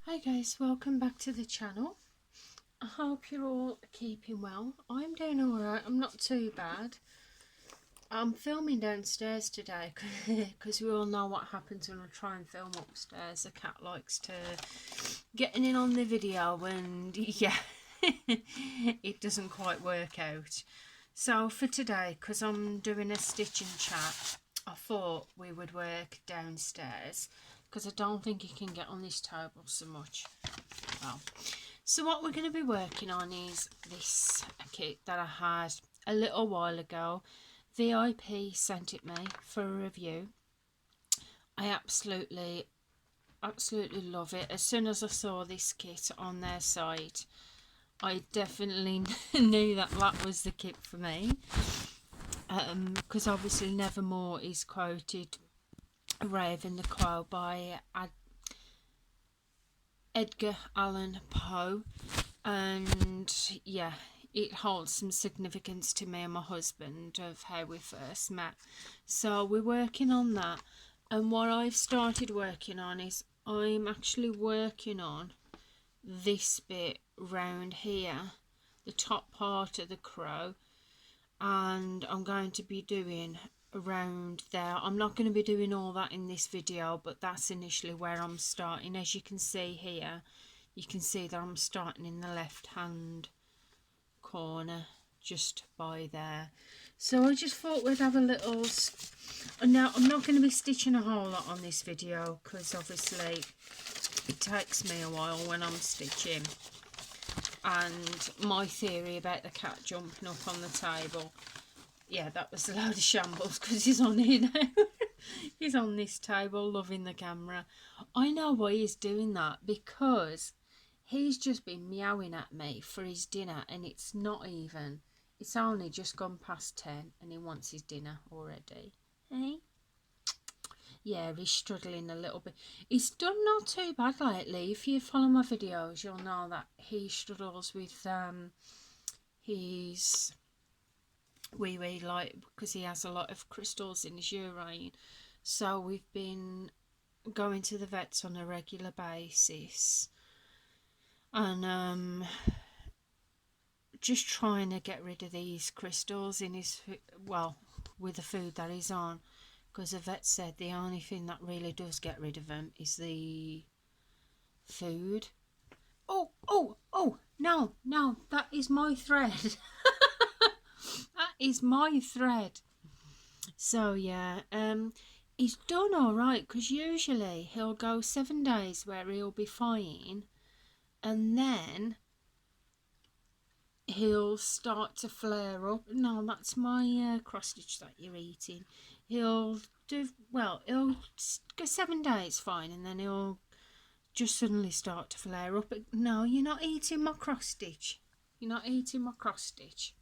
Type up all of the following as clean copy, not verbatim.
Hi guys, welcome back to the channel. I hope you're all keeping well. I'm doing alright, I'm not too bad. I'm filming downstairs today because we all know what happens when I try and film upstairs. The cat likes to getting in on the video and yeah, it doesn't quite work out. So for today, because I'm doing a stitch and chat, I thought we would work downstairs because I don't think you can get on this table so much. Well, so what we're going to be working on is this kit that I had a little while ago. VIP sent it me for a review. I absolutely love it. As soon as I saw this kit on their site, I definitely knew that that was the kit for me. Because obviously Nevermore is quoted Raven the Crow by Edgar Allan Poe, and yeah, it holds some significance to me and my husband of how we first met. So we're working on that, and what I've started working on is I'm actually working on this bit round here, the top part of the crow, and I'm going to be doing around there. I'm not going to be doing all that in this video, but that's initially where I'm starting. As you can see here, you can see that I'm starting in the left hand corner just by there. So I just thought we'd have a little, now I'm not going to be stitching a whole lot on this video because obviously it takes me a while when I'm stitching, and my theory about the cat jumping up on the table, yeah, that was a load of shambles because he's on here now. He's on this table loving the camera. I know why he's doing that, because he's just been meowing at me for his dinner, and it's only just gone past 10 and he wants his dinner already. Hey? Yeah, he's struggling a little bit. He's done not too bad lately. If you follow my videos, you'll know that he struggles with his wee like, because he has a lot of crystals in his urine. So we've been going to the vets on a regular basis, and just trying to get rid of these crystals in his, well, with the food that he's on, because the vet said the only thing that really does get rid of them is the food. Oh, no, that is my thread. That is my thread. So yeah, he's done all right, because usually he'll go 7 days where he'll be fine, and then he'll start to flare up. No, that's my cross stitch that you're eating. He'll do well. He'll go 7 days fine, and then he'll just suddenly start to flare up. No, you're not eating my cross stitch. You're not eating my cross stitch.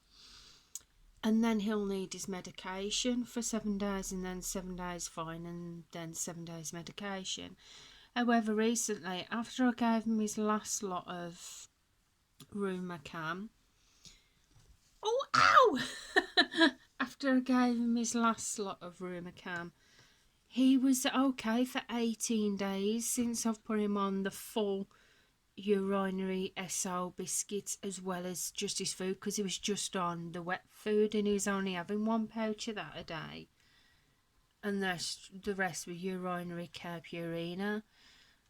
And then he'll need his medication for 7 days, and then 7 days fine, and then 7 days medication. However, recently, after I gave him his last lot of Rumacam, oh, ow! After I gave him his last lot of Rumacam, he was okay for 18 days since I've put him on the full urinary SO biscuits as well as just his food, because he was just on the wet food and he was only having 1 pouch of that a day, and the rest were urinary care Purina.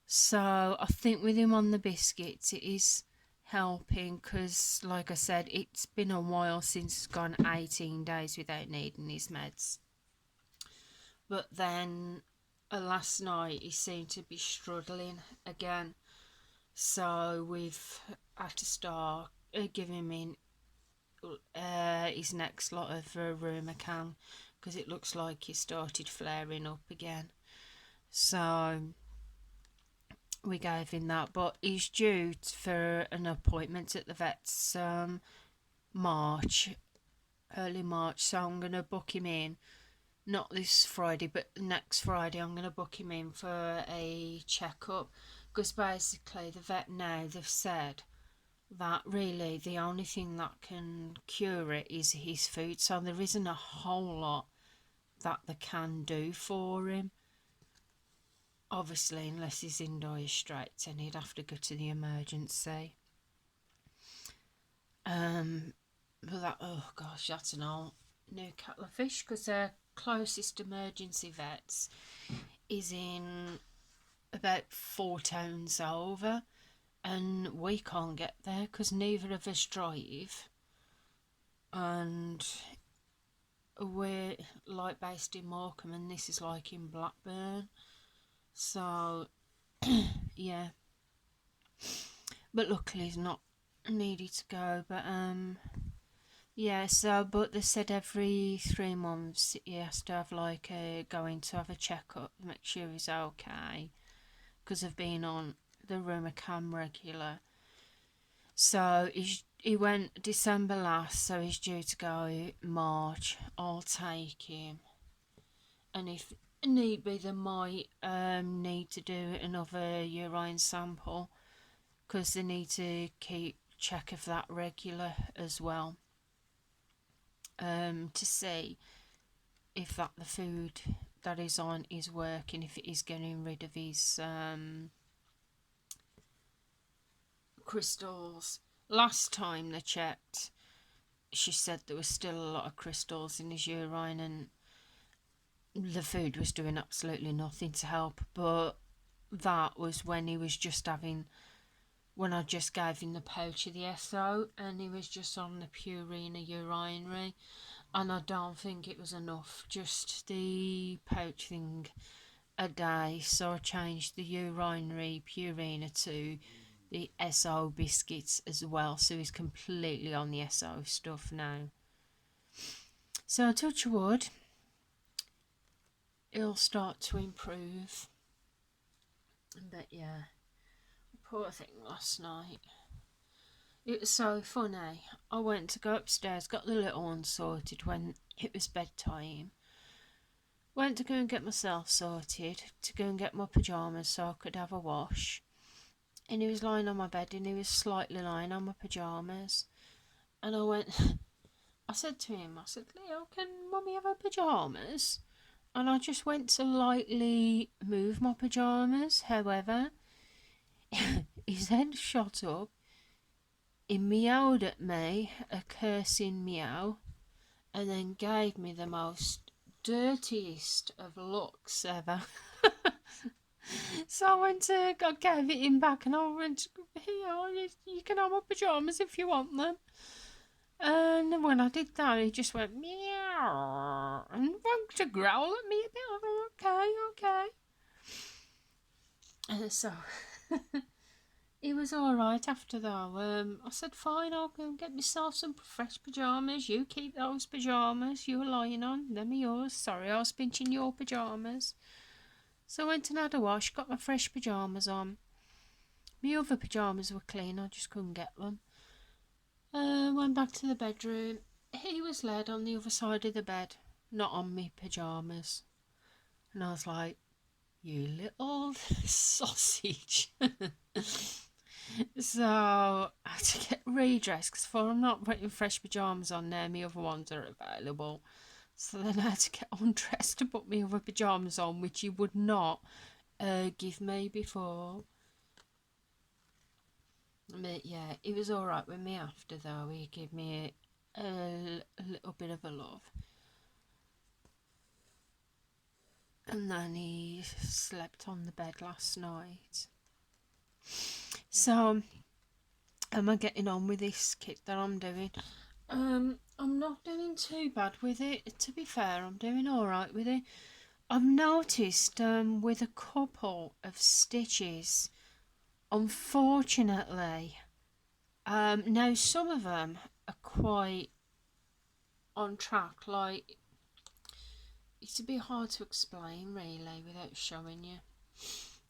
So I think with him on the biscuits it is helping, because like I said, it's been a while since he's gone 18 days without needing his meds. But then last night he seemed to be struggling again, so we've had to start giving him his next lot of Rumacam, because it looks like he started flaring up again. So we gave him that, but he's due for an appointment at the vet's early March, so I'm going to book him in, not this Friday but next Friday. I'm going to book him in for a checkup, because basically the vet now, they've said that really the only thing that can cure it is his food, so there isn't a whole lot that they can do for him. obviously, unless he's in dire straits, and he'd have to go to the emergency. But that, oh gosh, that's an old new kettle of fish, because their closest emergency vets is in about 4 towns over, and we can't get there because neither of us drive, and we're like based in Morecambe and this is like in Blackburn, so yeah, but luckily he's not needed to go. But yeah, so but they said every 3 months he has to have like going to have a checkup, make sure he's okay, because I've been on the Rumacam regular. So he went December last, so he's due to go March. I'll take him, and if need be, they might need to do another urine sample, because they need to keep check of that regular as well, to see if that the food that is on is working, if it is getting rid of his crystals. Last time they checked, she said there was still a lot of crystals in his urine, and the food was doing absolutely nothing to help. But that was when he was just having, when I just gave him the pouch of the SO, and he was just on the Purina urinary, and I don't think it was enough, just the pouch thing a day. So I changed the urinary Purina to the SO biscuits as well, so he's completely on the SO stuff now. So touch wood, it'll start to improve. But yeah, poor thing last night. It was so funny. I went to go upstairs, got the little one sorted when it was bedtime. Went to go and get myself sorted, to go and get my pyjamas so I could have a wash. And he was lying on my bed, and he was slightly lying on my pyjamas. And I went, I said to him, I said, Leo, can mummy have her pyjamas? And I just went to lightly move my pyjamas. However, his head shot up, he meowed at me, a cursing meow, and then gave me the most dirtiest of looks ever. So I went to, I gave it him back, and I went, here, you can have my pyjamas if you want them. And when I did that, he just went meow and wanted to growl at me a bit. I went, okay. So he was alright after though. I said, fine, I'll go and get myself some fresh pyjamas. You keep those pyjamas you were lying on. Them are yours. Sorry, I was pinching your pyjamas. So I went and had a wash, got my fresh pyjamas on. My other pyjamas were clean, I just couldn't get them. Went back to the bedroom. He was laid on the other side of the bed, not on me pyjamas. And I was like, you little sausage. So I had to get redressed, because I'm not putting fresh pyjamas on there, my other ones are available. So then I had to get undressed to put my other pyjamas on, which he would not give me before. But yeah, he was alright with me after though. He gave me a little bit of a love. And then he slept on the bed last night. So, am I getting on with this kit that I'm doing? I'm not doing too bad with it. To be fair, I'm doing alright with it. I've noticed with a couple of stitches, unfortunately, now some of them are quite on track. Like, it's a bit hard to explain really without showing you.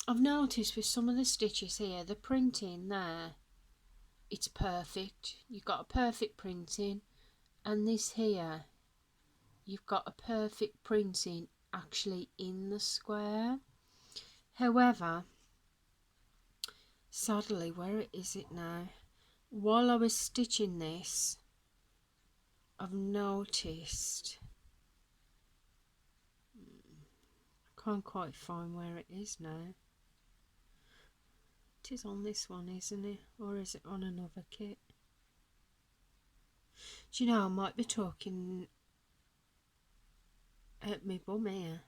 I've noticed with some of the stitches here, the printing there, it's perfect. You've got a perfect printing, and this here, you've got a perfect printing actually in the square. However, sadly, where is it now? While I was stitching this, I've noticed, I Can't quite find where it is now. It is on this one, isn't it? Or is it on another kit? Do you know, I might be talking at my bum here.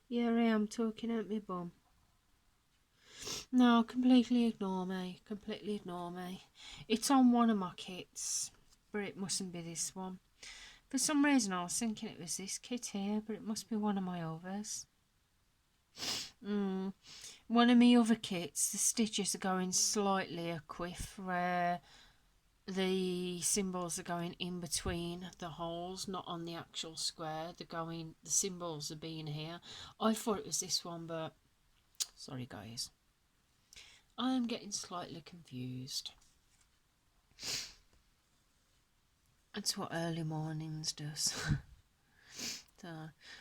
Yeah, I am talking at my bum. No, completely ignore me. Completely ignore me. It's on one of my kits, but it mustn't be this one. For some reason I was thinking it was this kit here, but it must be one of my others. One of my other kits, the stitches are going slightly a quiff, where the symbols are going in between the holes, not on the actual square. The symbols are being here. I thought it was this one, but sorry guys, I am getting slightly confused. That's what early mornings does. So,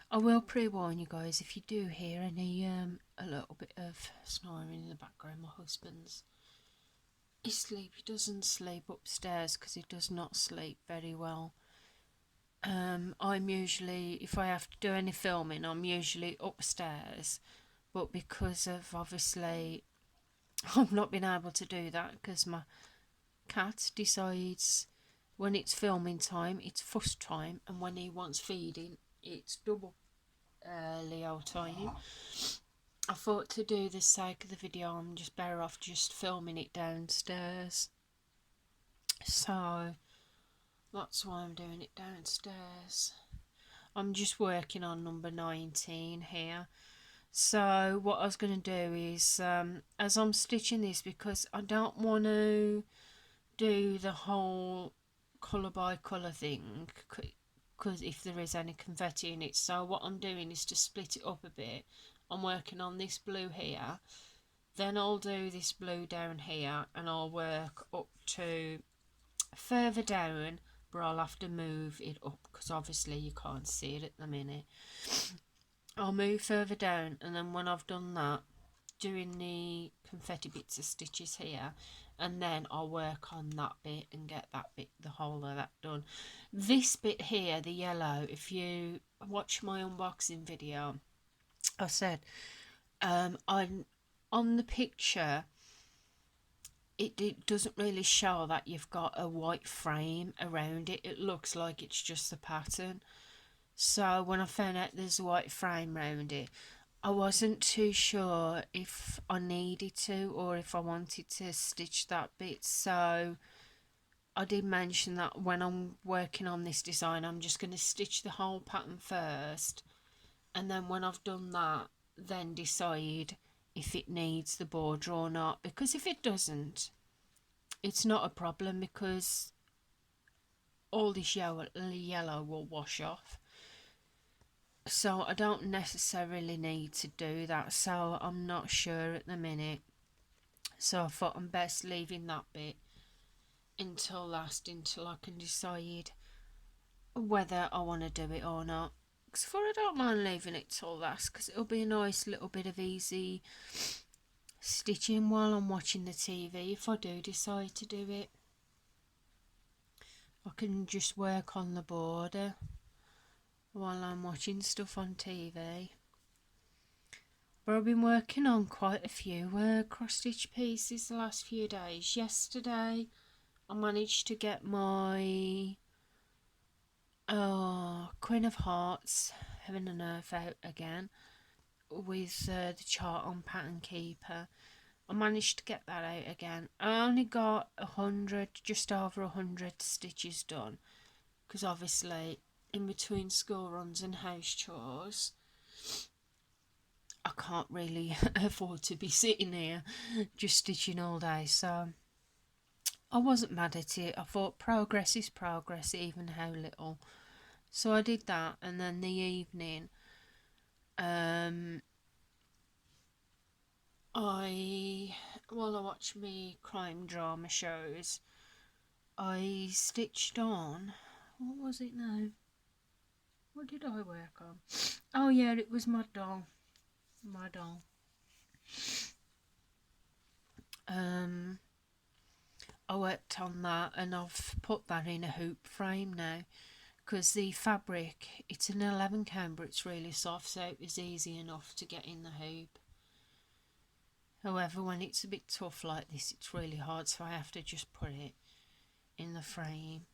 I will pre-warn you guys, if you do hear any a little bit of snoring in the background, my husband's asleep. He doesn't sleep upstairs because he does not sleep very well. I'm usually, if I have to do any filming, I'm usually upstairs, but because of obviously I've not been able to do that because my cat decides when it's filming time it's fuss time, and when he wants feeding it's double Leo time. I thought, to do the sake of the video, I'm just better off just filming it downstairs, so that's why I'm doing it downstairs. I'm just working on number 19 here. So what I was going to do is, as I'm stitching this, because I don't want to do the whole colour by colour thing, because if there is any confetti in it, so what I'm doing is to split it up a bit. I'm working on this blue here, then I'll do this blue down here, and I'll work up to further down, but I'll have to move it up because obviously you can't see it at the minute. I'll move further down, and then when I've done that, doing the confetti bits of stitches here, and then I'll work on that bit and get that bit, the whole of that done. This bit here, the yellow, if you watch my unboxing video, I said on the picture it doesn't really show that you've got a white frame around it. It looks like it's just the pattern. So when I found out there's a white frame around it, I wasn't too sure if I needed to or if I wanted to stitch that bit. So I did mention that when I'm working on this design, I'm just going to stitch the whole pattern first, and then when I've done that, then decide if it needs the border or not. Because if it doesn't, it's not a problem, because all this yellow will wash off. So I don't necessarily need to do that, so I'm not sure at the minute. So I thought I'm best leaving that bit until last, until I can decide whether I want to do it or not. Because I don't mind leaving it till last, because it'll be a nice little bit of easy stitching while I'm watching the TV. If I do decide to do it, I can just work on the border while I'm watching stuff on TV. But I've been working on quite a few cross stitch pieces the last few days. Yesterday I managed to get my Queen of Hearts, Heaven and Earth, out again with the chart on Pattern Keeper. I managed to get that out again. I only got 100, just over 100 stitches done, because obviously in between school runs and house chores I can't really afford to be sitting here just stitching all day. So I wasn't mad at it. I thought progress is progress, even how little. So I did that, and then the evening while I watch me crime drama shows, I stitched on, what was it now? What did I work on? Oh yeah, it was my doll. My doll. I worked on that, and I've put that in a hoop frame now, because the fabric, it's an 11 count, but it's really soft, so it was easy enough to get in the hoop. However, when it's a bit tough like this, it's really hard, so I have to just put it in the frame.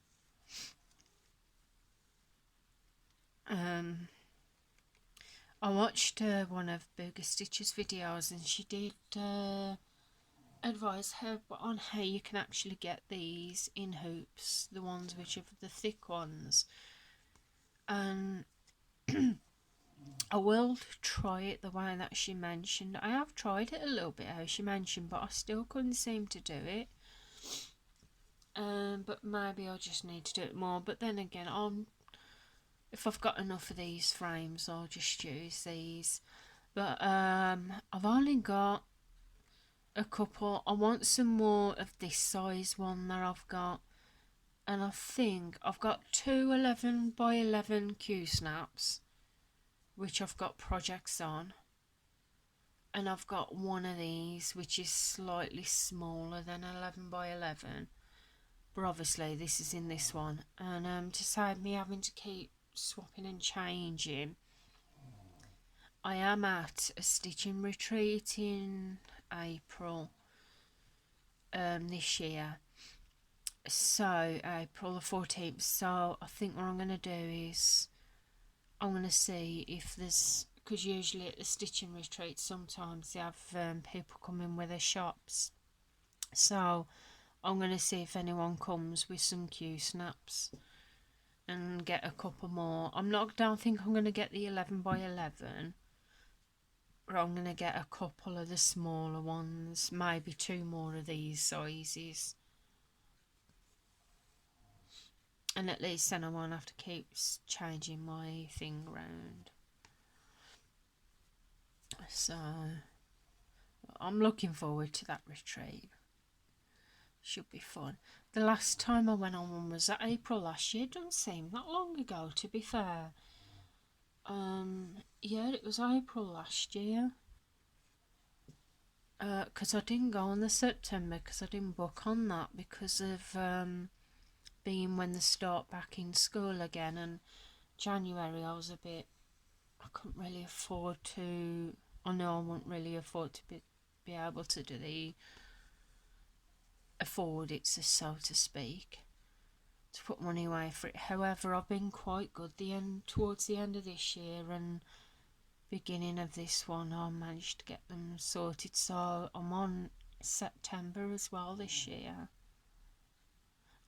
I watched one of Burger Stitch's videos, and she did advise her on how you can actually get these in hoops, the ones which are the thick ones. And I will try it the way that she mentioned. I have tried it a little bit how she mentioned, but I still couldn't seem to do it. But maybe I just need to do it more. But then again, if I've got enough of these frames, I'll just use these. But I've only got a couple. I want some more of this size one that I've got, and I think I've got two 11 by 11 Q snaps, which I've got projects on, and I've got one of these which is slightly smaller than 11 by 11, but obviously this is in this one. And to save me having to keep swapping and changing, I am at a stitching retreat in April this year, so April the 14th. So I think what I'm going to do is I'm going to see if there's, because usually at the stitching retreat sometimes they have people come in with their shops, so I'm going to see if anyone comes with some Q snaps and get a couple more. Don't think I'm going to get the 11 by 11, but I'm going to get a couple of the smaller ones, maybe two more of these sizes, and at least then I won't have to keep changing my thing round. So I'm looking forward to that retreat. Should be fun. The last time I went on one was at April last year. It doesn't seem that long ago, to be fair. Yeah, it was April last year. Because I didn't go on the September, because I didn't book on that because of being when they start back in school again. And January I was a bit, I couldn't really afford to, I know I wouldn't really afford to be able to do afford it, so to speak, to put money away for it. However, I've been quite good towards the end of this year and beginning of this one. I managed to get them sorted, so I'm on September as well this year.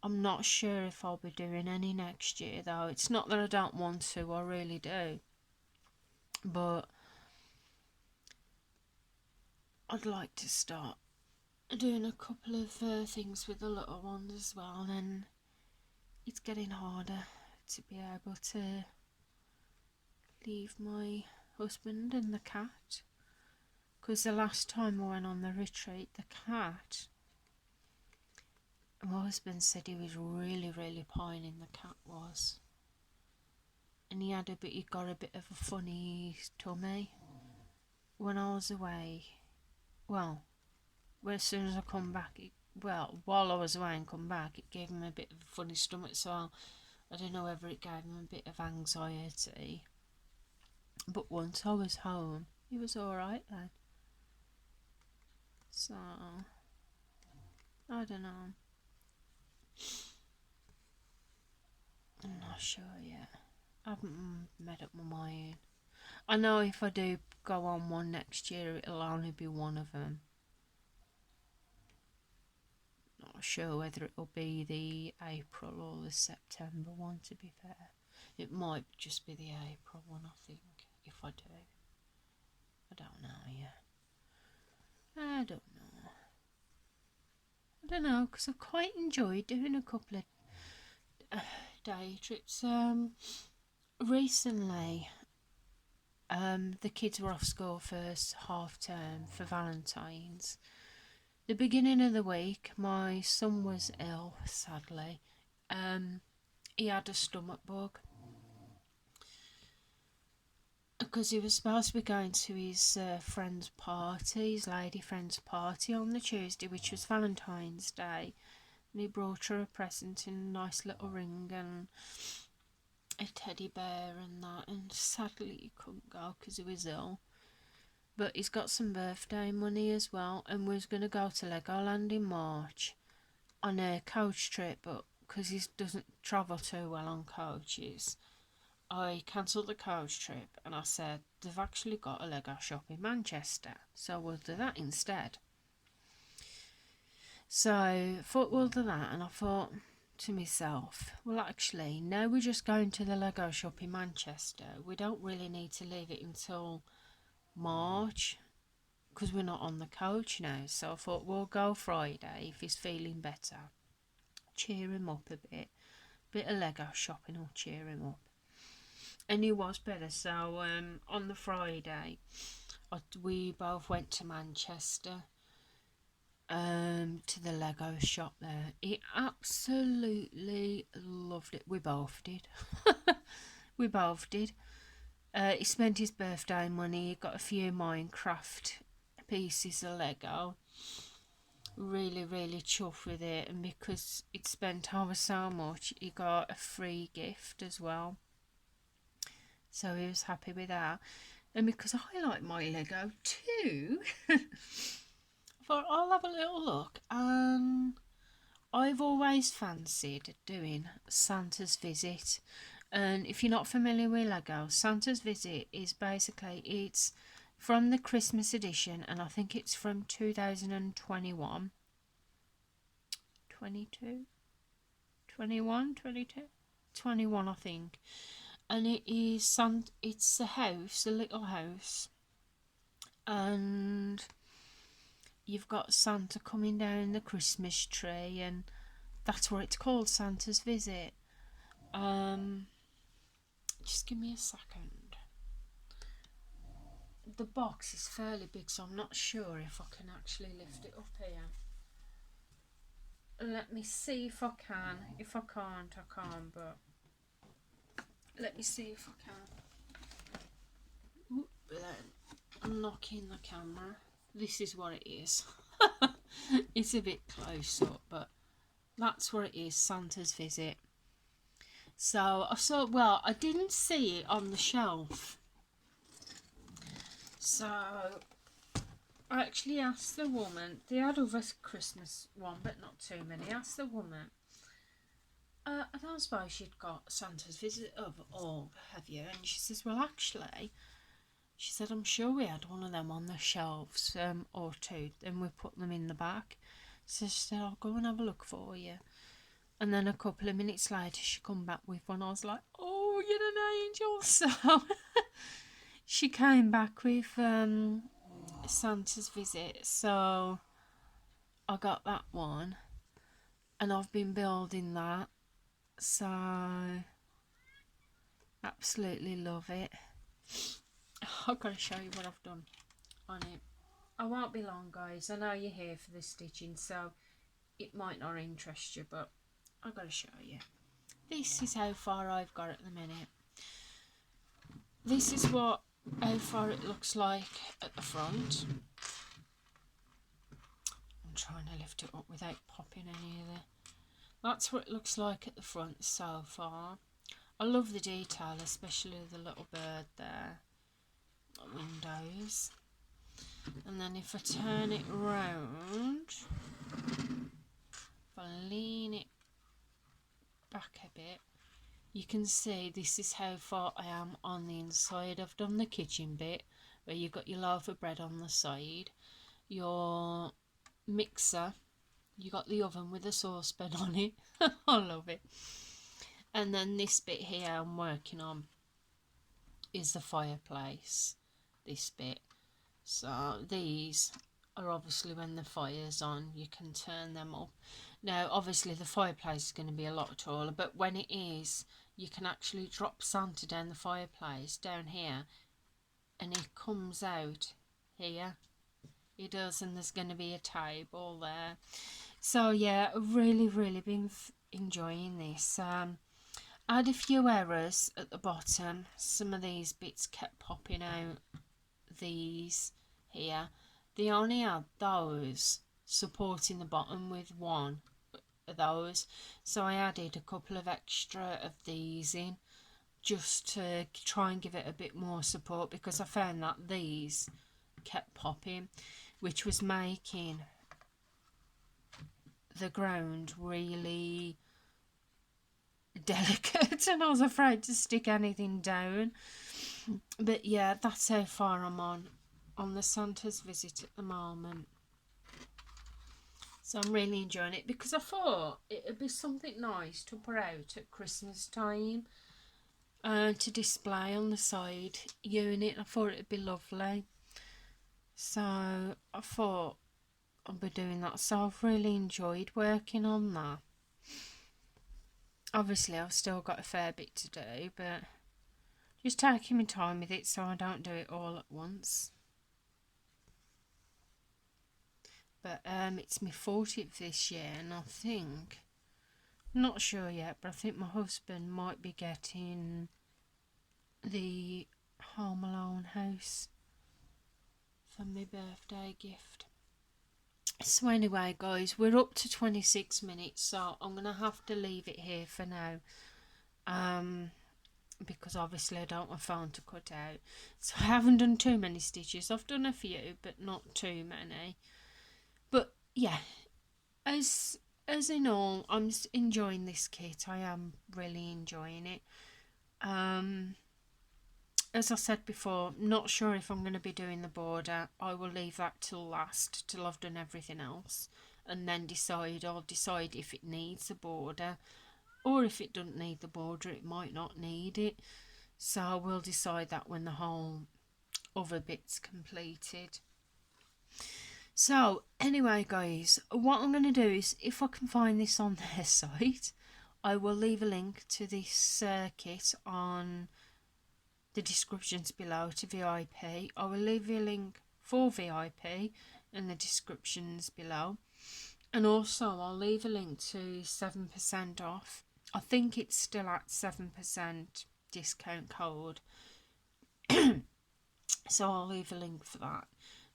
I'm not sure if I'll be doing any next year though. It's not that I don't want to, I really do, but I'd like to start doing a couple of things with the little ones as well. And it's getting harder to be able to leave my husband and the cat, because the last time I went on the retreat, the cat, my husband said he was really pining, the cat was, and he got a bit of a funny tummy when I was away. Well, as soon as I come back, while I was away and come back, it gave him a bit of a funny stomach, so I don't know whether it gave him a bit of anxiety. But once I was home, he was alright then. So, I don't know. I'm not sure yet. I haven't made up my mind. I know if I do go on one next year, it'll only be one of them. Not sure whether it'll be the April or the September one, to be fair. It might just be the April one, I think, if I do. I don't know yet. I don't know, because I quite enjoyed doing a couple of day trips. Recently, the kids were off school first half term for Valentine's. The beginning of the week, my son was ill, sadly. He had a stomach bug, because he was supposed to be going to his friend's party, his lady friend's party on the Tuesday, which was Valentine's Day, and he brought her a present in a nice little ring, and a teddy bear and that, and sadly he couldn't go because he was ill. But he's got some birthday money as well, and was going to go to Legoland in March on a coach trip, but because he doesn't travel too well on coaches, I cancelled the coach trip and I said they've actually got a Lego shop in Manchester, so we'll do that instead. So I thought we'll do that, and I thought to myself, well, actually, now we're just going to the Lego shop in Manchester. We don't really need to leave it until March because we're not on the coach now. So I thought we'll go Friday if he's feeling better. Cheer him up a bit. Bit of Lego shopping will cheer him up. And he was better. So on the Friday, we both went to Manchester. To the Lego shop there. He absolutely loved it. We both did. We both did. He spent his birthday money. He got a few Minecraft pieces of Lego. Really, really chuffed with it. And because it spent over so much, he got a free gift as well. So he was happy with that. And because I like my Lego too, but I'll have a little look. I've always fancied doing Santa's Visit. And if you're not familiar with Lego, Santa's Visit is basically, it's from the Christmas edition, and I think it's from 2021. 22? 21? 22? 21, I think. And it's a house, a little house. And you've got Santa coming down the Christmas tree, and that's why it's called Santa's Visit. Just give me a second. The box is fairly big, so I'm not sure if I can actually lift it up here. Let me see if I can. If I can't, I can't, but let me see if I can. I'm knocking the camera. This is what it is. It's a bit close up, but that's what it is, Santa's Visit. So I saw, well, I didn't see it on the shelf. So I actually asked the woman, they had other Christmas one, but not too many. I asked the woman, I don't suppose she'd got Santa's Visit or have you? And she says, well, actually, she said, I'm sure we had one of them on the shelves, or two, and we put them in the back. So she said, I'll go and have a look for you. And then a couple of minutes later, she come back with one. I was like, oh, you're an angel. So she came back with Santa's Visit. So I got that one. And I've been building that. So absolutely love it. I've got to show you what I've done on it. I won't be long, guys. I know you're here for the stitching, so it might not interest you, but I've got to show you. This is how far I've got at the minute. This is how far it looks like at the front. I'm trying to lift it up without popping any of the... That's what it looks like at the front so far. I love the detail, especially the little bird there. The windows. And then if I turn it round, if I lean it back a bit, you can see this is how far I am on the inside. I've done the kitchen bit where you've got your loaf of bread on the side, your mixer, you got the oven with a saucepan on it. I love it. And then this bit here I'm working on is the fireplace, this bit. So these are obviously when the fire's on, you can turn them up. Now obviously the fireplace is going to be a lot taller, but when it is, you can actually drop Santa down the fireplace down here, and it comes out here. It does, and there's going to be a table there. So yeah, I've really been enjoying this. I had a few errors at the bottom. Some of these bits kept popping out. These here, they only had those supporting the bottom with one of those, so I added a couple of extra of these in, just to try and give it a bit more support, because I found that these kept popping, which was making the ground really delicate, and I was afraid to stick anything down. But yeah, that's how far I'm on the Santa's visit at the moment. So I'm really enjoying it, because I thought it would be something nice to put out at Christmas time to display on the side unit. I thought it would be lovely. So I thought I'll be doing that. So I've really enjoyed working on that. Obviously I've still got a fair bit to do, but just taking my time with it so I don't do it all at once. But it's my 40th this year, and I think, not sure yet, but I think my husband might be getting the Home Alone house for my birthday gift. So anyway guys, we're up to 26 minutes, so I'm going to have to leave it here for now, because obviously I don't want my phone to cut out. So I haven't done too many stitches. I've done a few, but not too many. But yeah, as in all, I'm enjoying this kit. I am really enjoying it. As I said before, not sure if I'm going to be doing the border. I will leave that till last, till I've done everything else, and then I'll decide if it needs a border, or if it doesn't need the border, it might not need it. So I will decide that when the whole other bit's completed. So anyway guys, what I'm going to do is, if I can find this on their site, I will leave a link to this kit on the descriptions below to VIP. I will leave you a link for VIP in the descriptions below, and also I'll leave a link to 7% off. I think it's still at 7% discount code. So I'll leave a link for that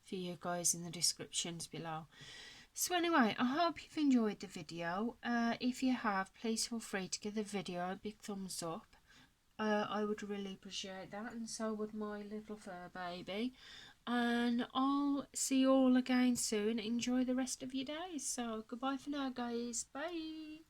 for you guys in the descriptions below. So anyway, I hope you've enjoyed the video. If you have, please feel free to give the video a big thumbs up. I would really appreciate that, and so would my little fur baby. And I'll see you all again soon. Enjoy the rest of your day. So goodbye for now guys. Bye.